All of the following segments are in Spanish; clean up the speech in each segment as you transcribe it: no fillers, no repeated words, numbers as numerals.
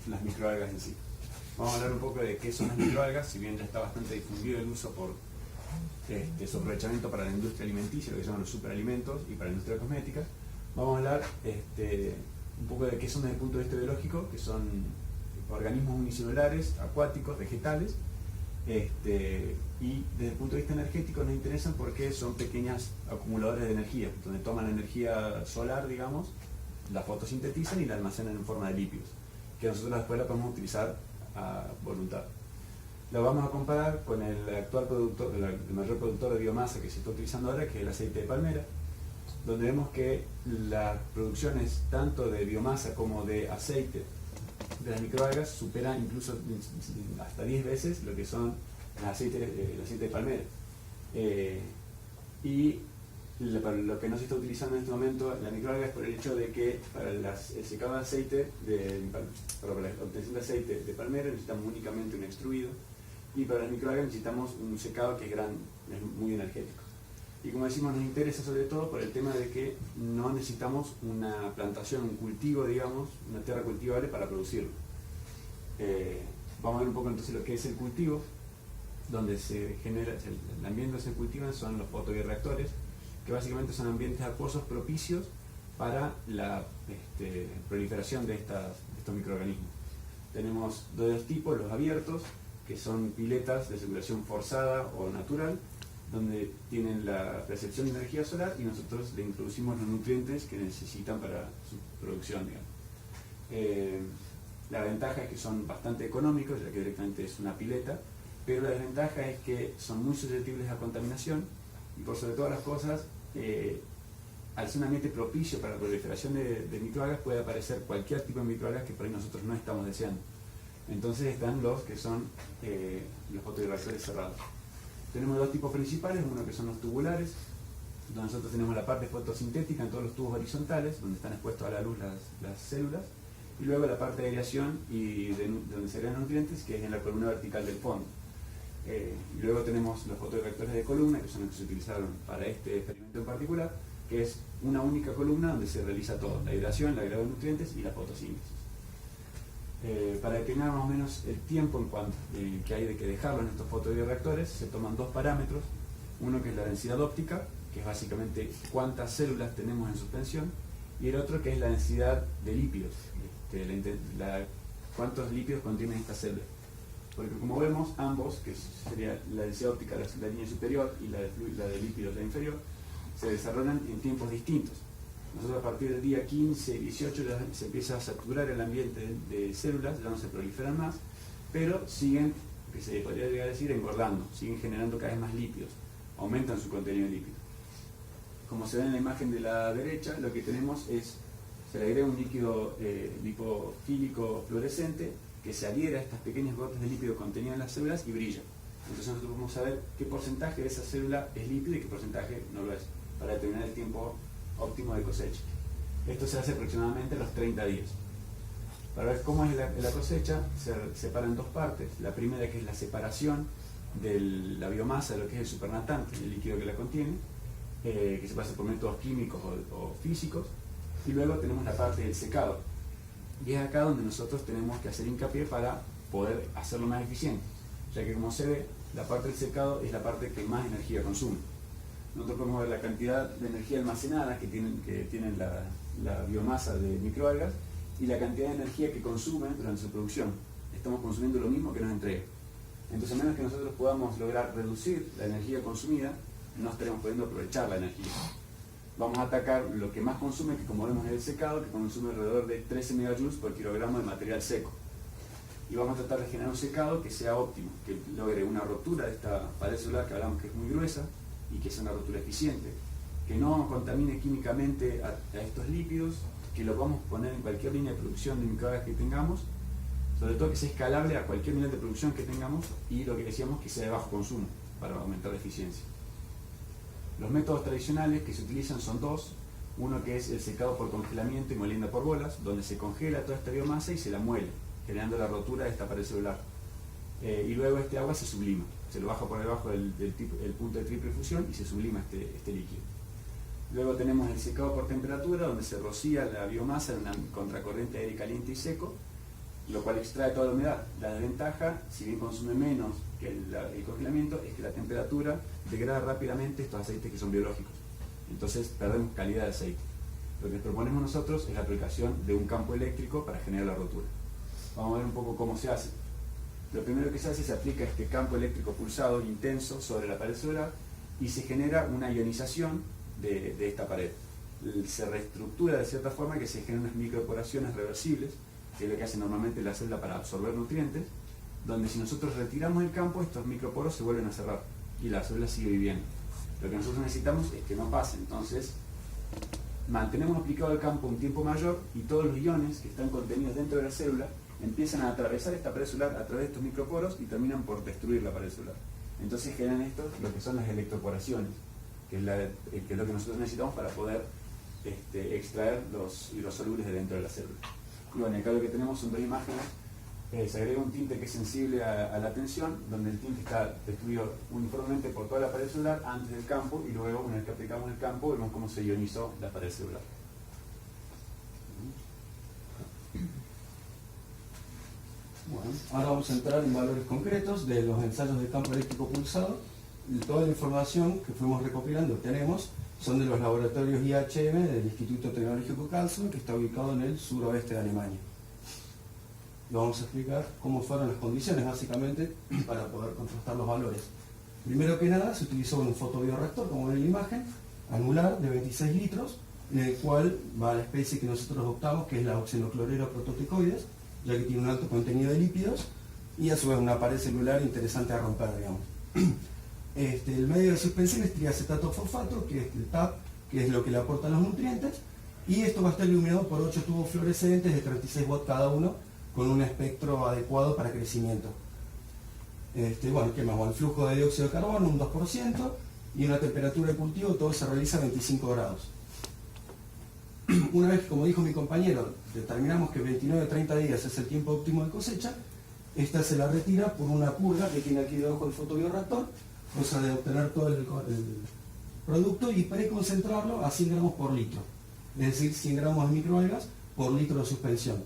las microalgas en sí. Vamos a hablar un poco de qué son las microalgas, si bien ya está bastante difundido el uso por su aprovechamiento para la industria alimenticia, lo que llaman los superalimentos, y para la industria cosmética. Vamos a hablar un poco de qué son desde el punto de vista biológico, que son organismos unicelulares, acuáticos, vegetales, y desde el punto de vista energético nos interesan porque son pequeños acumuladores de energía, donde toman energía solar, digamos, la fotosintetizan y la almacenan en forma de lípidos, que nosotros después la podemos utilizar a voluntad. Lo vamos a comparar con el actual productor, el mayor productor de biomasa que se está utilizando ahora, que es el aceite de palmera, donde vemos que las producciones tanto de biomasa como de aceite de las microalgas superan incluso hasta 10 veces lo que son el aceite de palmera. Y para lo que no se está utilizando en este momento la microalga es por el hecho de que para el secado de aceite, para la obtención de aceite de palmera necesitamos únicamente un extruido, y para las microalgas necesitamos un secado que es muy energético. Y como decimos, nos interesa sobre todo por el tema de que no necesitamos una plantación, un cultivo, digamos, una tierra cultivable para producirlo. Vamos a ver un poco entonces lo que es el cultivo, donde se genera, el ambiente donde se cultivan son los fotobioreactores, que básicamente son ambientes acuosos propicios para la proliferación de estos microorganismos. Tenemos dos tipos, los abiertos, que son piletas de circulación forzada o natural, donde tienen la recepción de energía solar y nosotros le introducimos los nutrientes que necesitan para su producción, digamos. La ventaja es que son bastante económicos, ya que directamente es una pileta, pero la desventaja es que son muy susceptibles a contaminación y por sobre todas las cosas, al ser un ambiente propicio para la proliferación de microalgas, puede aparecer cualquier tipo de microalgas que por ahí nosotros no estamos deseando. Entonces están los que son los fotobioreactores cerrados. Tenemos dos tipos principales, uno que son los tubulares, donde nosotros tenemos la parte fotosintética en todos los tubos horizontales, donde están expuestos a la luz las células, y luego la parte de aireación y donde se agregan nutrientes, que es en la columna vertical del fondo. Y luego tenemos los fotobioreactores de columna, que son los que se utilizaron para este experimento en particular, que es una única columna donde se realiza todo, la hidratación, el agregado de nutrientes y la fotosíntesis. Para determinar más o menos el tiempo en cuanto que hay de que dejarlo en estos fotobioreactores, se toman dos parámetros, uno que es la densidad óptica, que es básicamente cuántas células tenemos en suspensión, y el otro que es la densidad de lípidos, cuántos lípidos contienen estas células. Porque como vemos, ambos, que sería la densidad óptica de la línea superior y la de lípidos la inferior, se desarrollan en tiempos distintos. Nosotros a partir del día 15, 18 ya se empieza a saturar el ambiente de células, ya no se proliferan más, pero siguen, que se podría llegar a decir, engordando, siguen generando cada vez más lípidos, aumentan su contenido de lípidos. Como se ve en la imagen de la derecha, lo que tenemos es, se le agrega un líquido lipofílico fluorescente que se adhiere a estas pequeñas gotas de lípido contenidas en las células y brilla. Entonces nosotros podemos saber qué porcentaje de esa célula es lípido y qué porcentaje no lo es, para determinar el tiempo óptimo de cosecha. Esto se hace aproximadamente a los 30 días. Para ver cómo es la cosecha, se separa en dos partes. La primera, que es la separación de la biomasa de lo que es el supernatante, el líquido que la contiene, que se puede hacer por métodos químicos o físicos, y luego tenemos la parte del secado. Y es acá donde nosotros tenemos que hacer hincapié para poder hacerlo más eficiente, ya que como se ve, la parte del secado es la parte que más energía consume. Nosotros podemos ver la cantidad de energía almacenada que tienen la biomasa de microalgas y la cantidad de energía que consumen durante su producción. Estamos consumiendo lo mismo que nos entrega. Entonces, a menos que nosotros podamos lograr reducir la energía consumida, no estaremos pudiendo aprovechar la energía. Vamos a atacar lo que más consume, que como vemos es el secado, que consume alrededor de 13 megajoules por kilogramo de material seco. Y vamos a tratar de generar un secado que sea óptimo, que logre una rotura de esta pared celular que hablamos que es muy gruesa y que sea una rotura eficiente, que no contamine químicamente a estos lípidos, que lo podamos poner en cualquier línea de producción de microalgas que tengamos, sobre todo que sea escalable a cualquier nivel de producción que tengamos, y lo que decíamos, que sea de bajo consumo para aumentar la eficiencia. Los métodos tradicionales que se utilizan son dos. Uno que es el secado por congelamiento y molienda por bolas, donde se congela toda esta biomasa y se la muele, generando la rotura de esta pared celular. Y luego este agua se sublima, se lo baja por debajo del punto de triple fusión y se sublima este líquido. Luego tenemos el secado por temperatura, donde se rocía la biomasa en una contracorriente de aire caliente y seco, lo cual extrae toda la humedad. La desventaja, si bien consume menos que el congelamiento, es que la temperatura degrada rápidamente estos aceites que son biológicos. Entonces perdemos calidad de aceite. Lo que proponemos nosotros es la aplicación de un campo eléctrico para generar la rotura. Vamos a ver un poco cómo se hace. Lo primero que se hace, se aplica este campo eléctrico pulsado intenso sobre la pared solar y se genera una ionización de esta pared. Se reestructura de cierta forma que se generan unas microporaciones reversibles, que es lo que hace normalmente la célula para absorber nutrientes, donde si nosotros retiramos el campo, estos microporos se vuelven a cerrar y la célula sigue viviendo. Lo que nosotros necesitamos es que no pase, entonces mantenemos aplicado el campo un tiempo mayor y todos los iones que están contenidos dentro de la célula empiezan a atravesar esta pared celular a través de estos microporos y terminan por destruir la pared celular. Entonces generan esto lo que son las electroporaciones, que es lo que nosotros necesitamos para poder extraer los hidrosolubles de dentro de la célula. Y bueno, acá lo que tenemos son dos imágenes. Se agrega un tinte que es sensible a la tensión, donde el tinte está distribuido uniformemente por toda la pared celular antes del campo, y luego una vez que aplicamos el campo vemos cómo se ionizó la pared celular. Bueno, ahora vamos a entrar en valores concretos de los ensayos de campo eléctrico pulsado. Toda la información que fuimos recopilando, tenemos, son de los laboratorios IHM del Instituto Tecnológico Karlsruhe, que está ubicado en el suroeste de Alemania. Y vamos a explicar cómo fueron las condiciones, básicamente, para poder contrastar los valores. Primero que nada, se utilizó un fotobioreactor, como ven en la imagen, anular de 26 litros, en el cual va la especie que nosotros optamos, que es la oxenoclorero prototicoides, ya que tiene un alto contenido de lípidos, y a su vez una pared celular interesante a romper, digamos. El medio de suspensión es triacetato fosfato, que es el TAP, que es lo que le aportan los nutrientes, y esto va a estar iluminado por 8 tubos fluorescentes de 36 watts cada uno, con un espectro adecuado para crecimiento. Bueno, ¿qué más? Bueno, el flujo de dióxido de carbono, un 2%, y una temperatura de cultivo, todo se realiza a 25 grados. Una vez, como dijo mi compañero, determinamos que 29-30 días es el tiempo óptimo de cosecha, esta se la retira por una purga que tiene aquí debajo del fotobioreactor, cosa de obtener todo el producto y preconcentrarlo a 100 gramos por litro, es decir, 100 gramos de microalgas por litro de suspensión.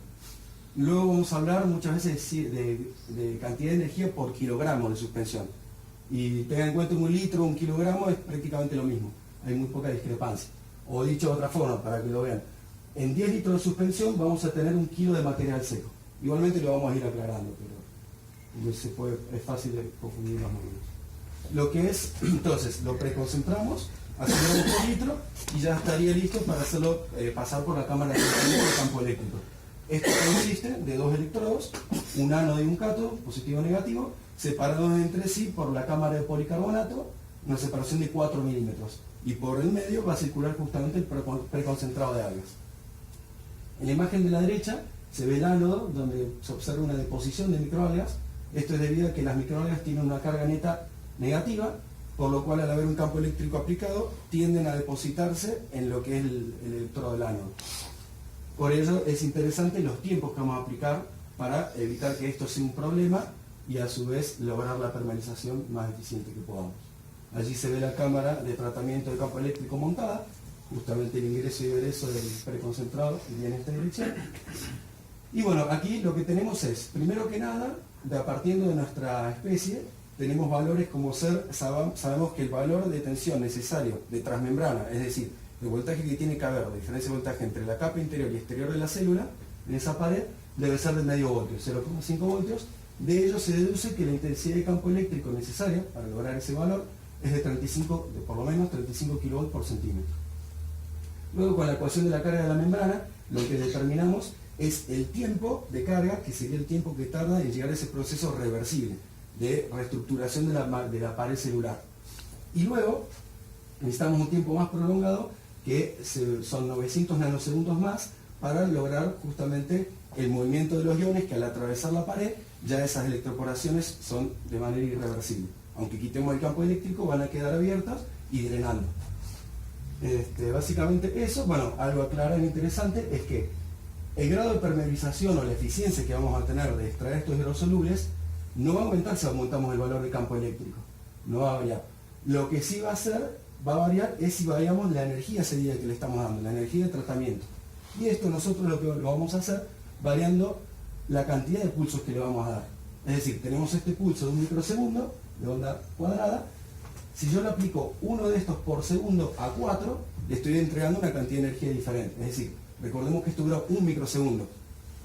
Luego vamos a hablar muchas veces de cantidad de energía por kilogramo de suspensión. Y tengan en cuenta, un litro, un kilogramo es prácticamente lo mismo, hay muy poca discrepancia. O dicho de otra forma, para que lo vean, en 10 litros de suspensión vamos a tener 1 kilo de material seco. Igualmente lo vamos a ir aclarando, pero es fácil de confundir más o menos. Lo que es, entonces, lo preconcentramos a 100 gramos por litro y ya estaría listo para hacerlo pasar por la cámara de tratamiento del campo eléctrico. Esto consiste de 2 electrodos, un ánodo y un cátodo, positivo o negativo, separados entre sí por la cámara de policarbonato, una separación de 4 milímetros. Y por el medio va a circular justamente el preconcentrado de algas. En la imagen de la derecha se ve el ánodo, donde se observa una deposición de microalgas. Esto es debido a que las microalgas tienen una carga neta negativa, por lo cual al haber un campo eléctrico aplicado, tienden a depositarse en lo que es el electrodo del ánodo. Por ello es interesante los tiempos que vamos a aplicar para evitar que esto sea un problema y a su vez lograr la permeabilización más eficiente que podamos. Allí se ve la cámara de tratamiento de campo eléctrico montada, justamente el ingreso y egreso del preconcentrado viene en esta dirección. Y bueno, aquí lo que tenemos es, primero que nada, partiendo de nuestra especie, tenemos valores como sabemos que el valor de tensión necesario de transmembrana, es decir, el voltaje que tiene que haber, la diferencia de voltaje entre la capa interior y exterior de la célula, en esa pared, debe ser de medio voltio, 0,5 voltios. De ello se deduce que la intensidad de campo eléctrico necesaria para lograr ese valor es de por lo menos 35 kV por centímetro. Luego, con la ecuación de la carga de la membrana, lo que determinamos es el tiempo de carga, que sería el tiempo que tarda en llegar a ese proceso reversible de reestructuración de la pared celular. Y luego necesitamos un tiempo más prolongado, que son 900 nanosegundos más, para lograr justamente el movimiento de los iones, que al atravesar la pared ya esas electroporaciones son de manera irreversible. Aunque quitemos el campo eléctrico, van a quedar abiertas y drenando. Básicamente eso. Bueno, algo a aclarar interesante es que el grado de permeabilización o la eficiencia que vamos a tener de extraer estos hidrosolubles no va a aumentar si aumentamos el valor de campo eléctrico, no va a variar. Lo que sí va a variar es si variamos la energía cedida que le estamos dando, la energía de tratamiento. Y esto nosotros lo vamos a hacer variando la cantidad de pulsos que le vamos a dar. Es decir, tenemos este pulso de 1 microsegundo de onda cuadrada. Si yo le aplico uno de estos por segundo a 4, le estoy entregando una cantidad de energía diferente. Es decir, recordemos que esto dura 1 microsegundo.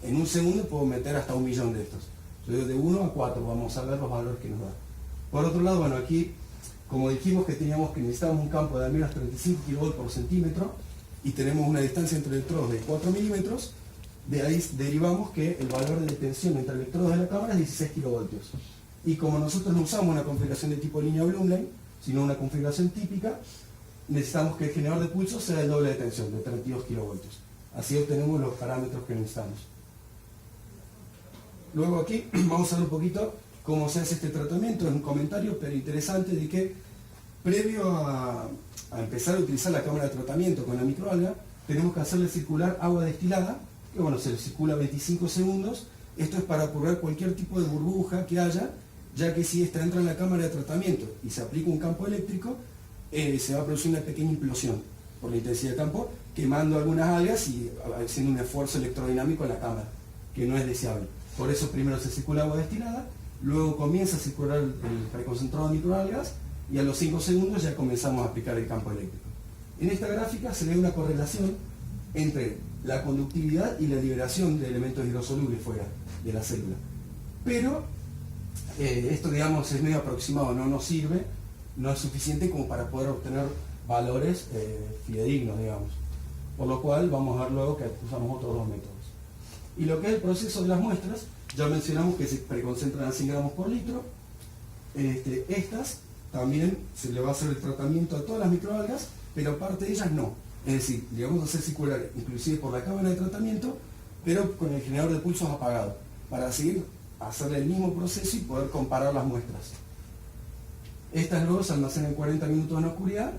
En un segundo puedo meter hasta 1.000.000 de estos. Yo digo de 1 a 4, vamos a ver los valores que nos da. Por otro lado, bueno, aquí, como dijimos que necesitábamos un campo de al menos 35 kV por centímetro y tenemos una distancia entre electrodos de 4 milímetros, de ahí derivamos que el valor de tensión entre electrodos de la cámara es 16 kilovoltios. Y como nosotros no usamos una configuración de tipo línea Blumlein, sino una configuración típica, necesitamos que el generador de pulsos sea el doble de tensión, de 32 kilovoltios. Así obtenemos los parámetros que necesitamos. Luego aquí vamos a ver un poquito cómo se hace este tratamiento. Es un comentario pero interesante de que previo a empezar a utilizar la cámara de tratamiento con la microalga, tenemos que hacerle circular agua destilada, que bueno, se le circula 25 segundos. Esto es para purgar cualquier tipo de burbuja que haya, ya que si esta entra en la cámara de tratamiento y se aplica un campo eléctrico, se va a producir una pequeña implosión por la intensidad de campo, quemando algunas algas y haciendo un esfuerzo electrodinámico en la cámara, que no es deseable. Por eso primero se circula agua destilada, luego comienza a circular el preconcentrado de microalgas y a los 5 segundos ya comenzamos a aplicar el campo eléctrico. En esta gráfica se ve una correlación entre la conductividad y la liberación de elementos hidrosolubles fuera de la célula. Pero esto, digamos, es medio aproximado, no nos sirve, no es suficiente como para poder obtener valores fidedignos, digamos. Por lo cual vamos a ver luego que usamos otros dos métodos. Y lo que es el proceso de las muestras, ya mencionamos que se preconcentran a 100 gramos por litro. Estas también se le va a hacer el tratamiento a todas las microalgas, pero parte de ellas no. Es decir, le vamos a hacer circular inclusive por la cámara de tratamiento, pero con el generador de pulsos apagado, para seguir hacerle el mismo proceso y poder comparar las muestras. Estas luego se almacenan 40 minutos en oscuridad,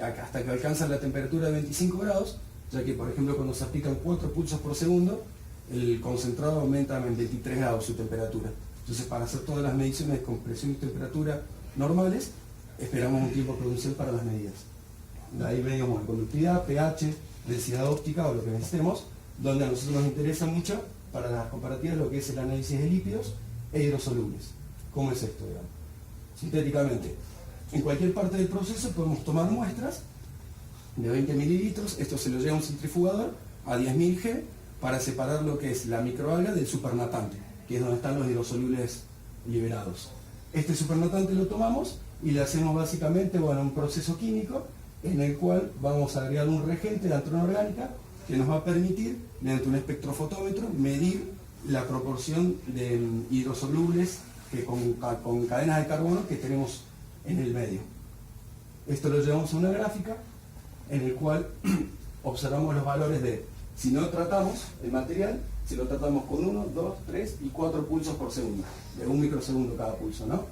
hasta que alcanzan la temperatura de 25 grados, ya que por ejemplo cuando se aplican 4 pulsos por segundo, el concentrado aumenta en 23 grados su temperatura. Entonces, para hacer todas las mediciones de compresión y temperatura normales, esperamos un tiempo prudencial para las medidas. Ahí medimos conductividad, pH, densidad óptica o lo que necesitemos, donde a nosotros nos interesa mucho para las comparativas lo que es el análisis de lípidos e hidrosolubles. ¿Cómo es esto, digamos? Sintéticamente, en cualquier parte del proceso podemos tomar muestras de 20 mililitros, esto se lo lleva a un centrifugador a 10.000 G para separar lo que es la microalga del supernatante, que es donde están los hidrosolubles liberados. Este supernatante lo tomamos y le hacemos básicamente un proceso químico en el cual vamos a agregar un reagente de antrona orgánica que nos va a permitir, mediante un espectrofotómetro, medir la proporción de hidrosolubles que con cadenas de carbono que tenemos en el medio. Esto lo llevamos a una gráfica en el cual observamos los valores de, si no tratamos el material, si lo tratamos con 1, 2, 3 y 4 pulsos por segundo, de 1 microsegundo cada pulso, ¿no?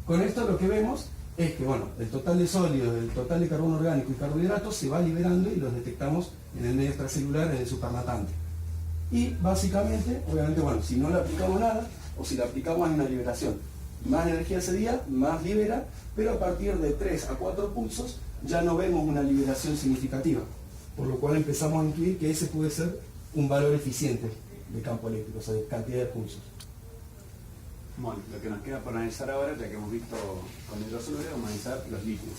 Con esto lo que vemos es que, el total de sólidos, el total de carbono orgánico y carbohidratos se va liberando y los detectamos en el medio extracelular, en el supernatante. Y básicamente, obviamente, si no le aplicamos nada, o si le aplicamos hay una liberación. Más energía ese día, más libera, pero a partir de 3 a 4 pulsos ya no vemos una liberación significativa. Por lo cual empezamos a intuir que ese puede ser un valor eficiente de campo eléctrico, o sea, de cantidad de pulsos. Bueno, lo que nos queda por analizar ahora, ya que hemos visto con hidrosoluble, vamos a analizar los lípidos.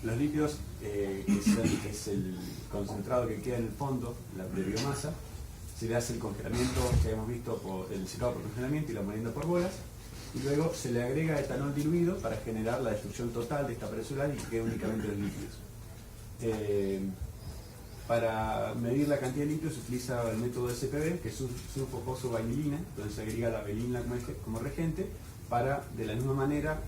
Los lípidos es el concentrado que queda en el fondo, la biomasa. Se le hace el congelamiento que hemos visto, el secado por congelamiento y la molienda por bolas, y luego se le agrega etanol diluido para generar la destrucción total de esta pared celular y que quede únicamente los lípidos. Para medir la cantidad de lípidos se utiliza el método SPB, que es sulfofosovainilina, donde se agrega la vainilina como reagente para, de la misma manera,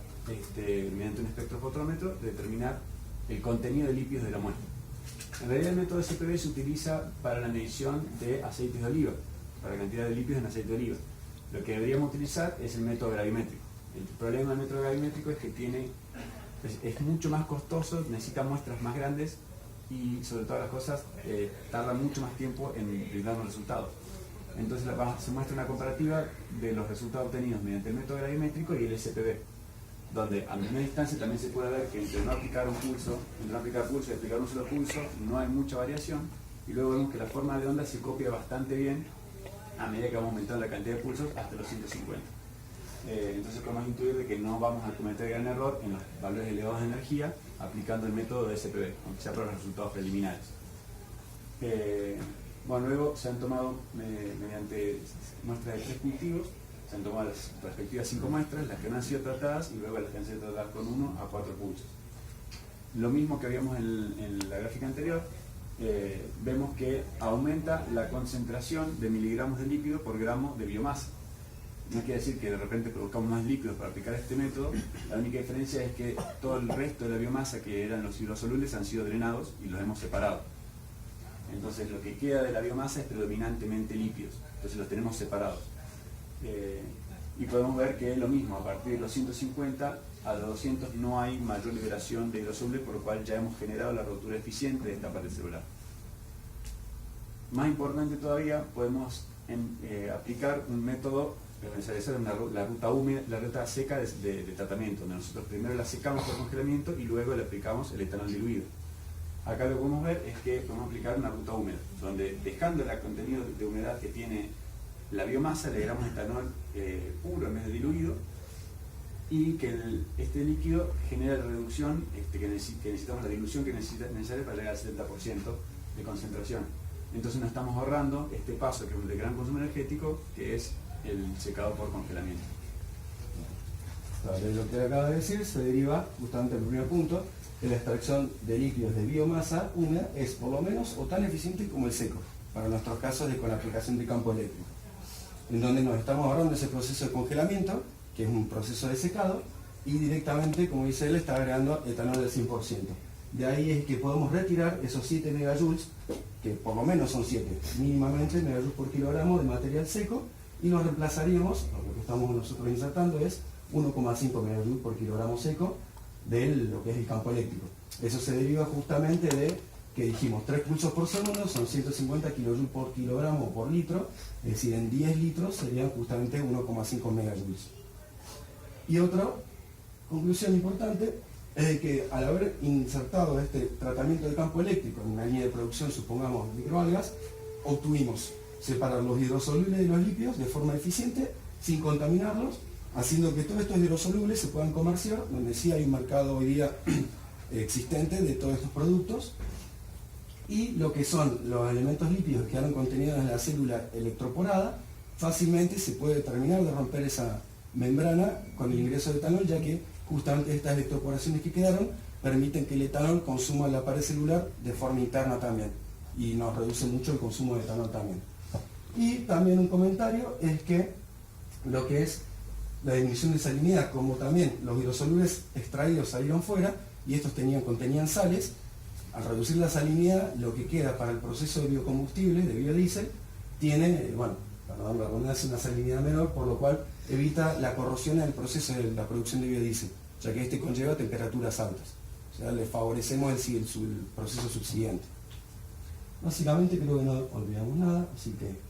mediante un espectrofotómetro, determinar el contenido de lípidos de la muestra. En realidad el método SPB se utiliza para la medición de aceites de oliva, para la cantidad de lípidos en aceite de oliva. Lo que deberíamos utilizar es el método gravimétrico. El problema del método gravimétrico es que es mucho más costoso, necesita muestras más grandes y sobre todas las cosas tarda mucho más tiempo en brindar los resultados. Entonces se muestra una comparativa de los resultados obtenidos mediante el método gravimétrico y el SPB, donde a misma distancia también se puede ver que entre no aplicar pulso y aplicar un solo pulso no hay mucha variación, y luego vemos que la forma de onda se copia bastante bien a medida que vamos aumentando la cantidad de pulsos hasta los 150. Entonces podemos intuir de que no vamos a cometer gran error en los valores elevados de energía aplicando el método de SPB, aunque sea para los resultados preliminares. Bueno, luego se han tomado, mediante muestras de 3 cultivos, se han tomado las respectivas 5 muestras, las que no han sido tratadas y luego las que han sido tratadas con 1 a 4 pulsos. Lo mismo que habíamos en la gráfica anterior, vemos que aumenta la concentración de miligramos de líquido por gramo de biomasa. No quiere decir que de repente produzcamos más líquidos para aplicar este método, la única diferencia es que todo el resto de la biomasa, que eran los hidrosolubles, han sido drenados y los hemos separado. Entonces lo que queda de la biomasa es predominantemente lípidos, entonces los tenemos separados. Y podemos ver que es lo mismo, a partir de los 150 a los 200 no hay mayor liberación de hidrosolubles, por lo cual ya hemos generado la rotura eficiente de esta pared celular. Más importante todavía, podemos aplicar un método la ruta húmeda, la ruta seca de tratamiento, donde nosotros primero la secamos por congelamiento y luego le aplicamos el etanol diluido. Acá lo que podemos ver es que podemos aplicar una ruta húmeda, donde dejando el contenido de humedad que tiene la biomasa, le agregamos etanol puro en vez de diluido, y que este líquido genera la reducción que necesitamos, la dilución que es necesaria para llegar al 70% de concentración. Entonces nos estamos ahorrando este paso que es de gran consumo energético, que es el secado por congelamiento. De lo que acaba de decir se deriva justamente el primer punto, que la extracción de líquidos de biomasa húmeda es por lo menos o tan eficiente como el seco, para nuestros casos con la aplicación de campo eléctrico, en donde nos estamos ahorrando ese proceso de congelamiento, que es un proceso de secado, y directamente, como dice él, está agregando etanol del 100%. De ahí es que podemos retirar esos 7 megajoules, que por lo menos son 7, mínimamente megajoules por kilogramo de material seco, y nos reemplazaríamos, lo que estamos nosotros insertando es 1,5 megajoules por kilogramo seco de lo que es el campo eléctrico. Eso se deriva justamente de que dijimos 3 pulsos por segundo son 150 kilojoules por kilogramo o por litro, es decir, en 10 litros serían justamente 1,5 megajoules. Y otra conclusión importante es de que al haber insertado este tratamiento de campo eléctrico en una línea de producción, supongamos microalgas, obtuvimos separar los hidrosolubles de los lípidos de forma eficiente, sin contaminarlos, haciendo que todos estos hidrosolubles se puedan comerciar, donde sí hay un mercado hoy día existente de todos estos productos, y lo que son los elementos lípidos que quedaron contenidos en la célula electroporada, fácilmente se puede terminar de romper esa membrana con el ingreso de etanol, ya que justamente estas electroporaciones que quedaron permiten que el etanol consuma la pared celular de forma interna también, y nos reduce mucho el consumo de etanol también. Y también un comentario es que lo que es la disminución de salinidad, como también los hidrosolubles extraídos salieron fuera y estos contenían sales, al reducir la salinidad, lo que queda para el proceso de biocombustible, de biodiesel, tiene, bueno, perdón, la redundancia, una salinidad menor, por lo cual evita la corrosión en el proceso de la producción de biodiesel, ya que este conlleva temperaturas altas. O sea, le favorecemos el proceso subsiguiente. Básicamente creo que no olvidamos nada, así que...